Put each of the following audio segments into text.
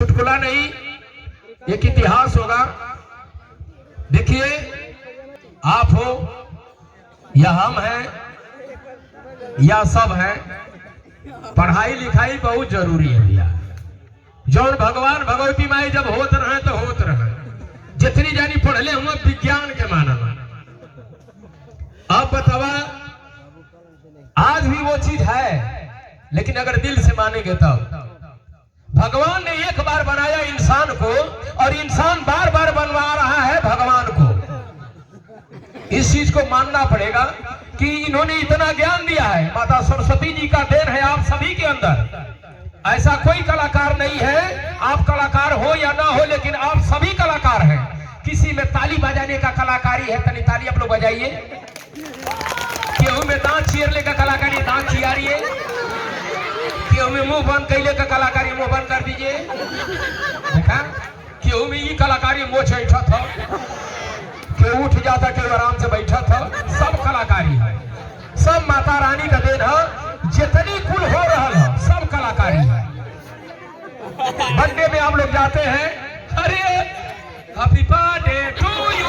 चुटकुला नहीं, एक इतिहास होगा। देखिए, आप हो या हम हैं या सब हैं, पढ़ाई लिखाई बहुत जरूरी है भैया। जौन भगवान भगवती माई जब होत रहे तो होत रहे, जितनी जानी पढ़ले हुआ विज्ञान के मानव। अब बतावा, आज भी वो चीज है, लेकिन अगर दिल से मानेंगे तब। भगवान ने एक बार बनाया इंसान को और इंसान बार बार बनवा रहा है भगवान को। इस चीज को मानना पड़ेगा कि इन्होंने इतना ज्ञान दिया है। माता सरस्वती जी का देन है आप सभी के अंदर। ऐसा कोई कलाकार नहीं है, आप कलाकार हो या ना हो, लेकिन आप सभी कलाकार हैं। किसी में ताली बजाने का कलाकारी है, तनी ताली आप लोग बजाइए। केहू में दांत चीरने का कलाकारी, दांत चियारिए। केहू में मुंह बंद कैले का कलाकारी, मुंह बंद कर दीजिए। देखा, केहू में ये कलाकारी मोछ बैठा था, केहू उठ जाता, केहू आराम से बैठा था। सब कलाकारी है, सब माता रानी का देन है। जितनी कुल हो रहा है सब कलाकारी है। बर्थडे में हम लोग जाते हैं, अरे हैप्पी बर्थडे टू यू,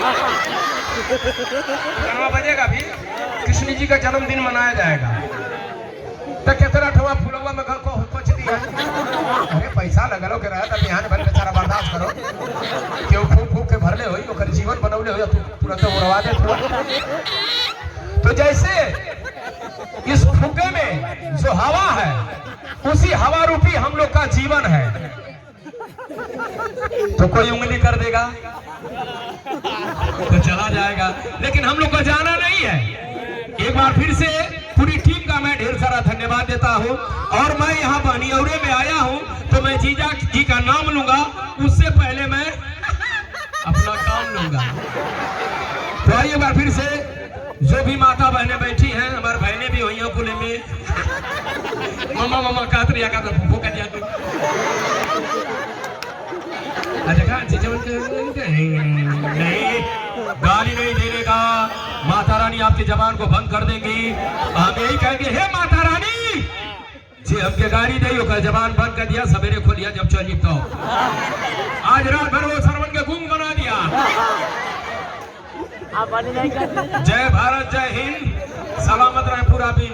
गाना बजेगा भी, कृष्ण जी का जन्मदिन मनाया जाएगा। तो कितना ठवा फुलवा में घर को पच दिया। अरे पैसा लगलो के रहा, तब यहाँ भर बेचारा बर्दाश्त करो। क्यों फूक फूक के भरले हो, ओकर जीवन बनौले हो, तुरंत उड़वा दे थोड़ा। तो जैसे इस फुके में जो हवा है, उसी हवा रूपी हम लोग का जीवन है। तो कोई उंगली कर देगा तो चला जाएगा, लेकिन हम लोग को जाना नहीं है। एक बार फिर से पूरी टीम का मैं ढेर सारा धन्यवाद देता हूं। और मैं यहाँ बनियौरे में आया हूं तो मैं जीजा जी का नाम लूंगा, उससे पहले मैं अपना काम लूंगा। तो आइए एक बार फिर से, जो भी माता बहनें बैठी हैं, हमारी बहनें भी हुई हैं कुल में। मामा मामा कहते रहिए, का फूफू कर दिया तू। नहीं, गाली नहीं देने का। माता रानी आपकी जबान को बंद कर देंगी। हम यही कहेंगे, हे माता रानी जी, हमके गाली दे, ओकर जबान बंद कर दिया, सवेरे खोलिया जब चली तो। आज रात भर वो सरवन के गूंग बना दिया। जय भारत, जय हिंद, सलामत रहे पूरा दिन।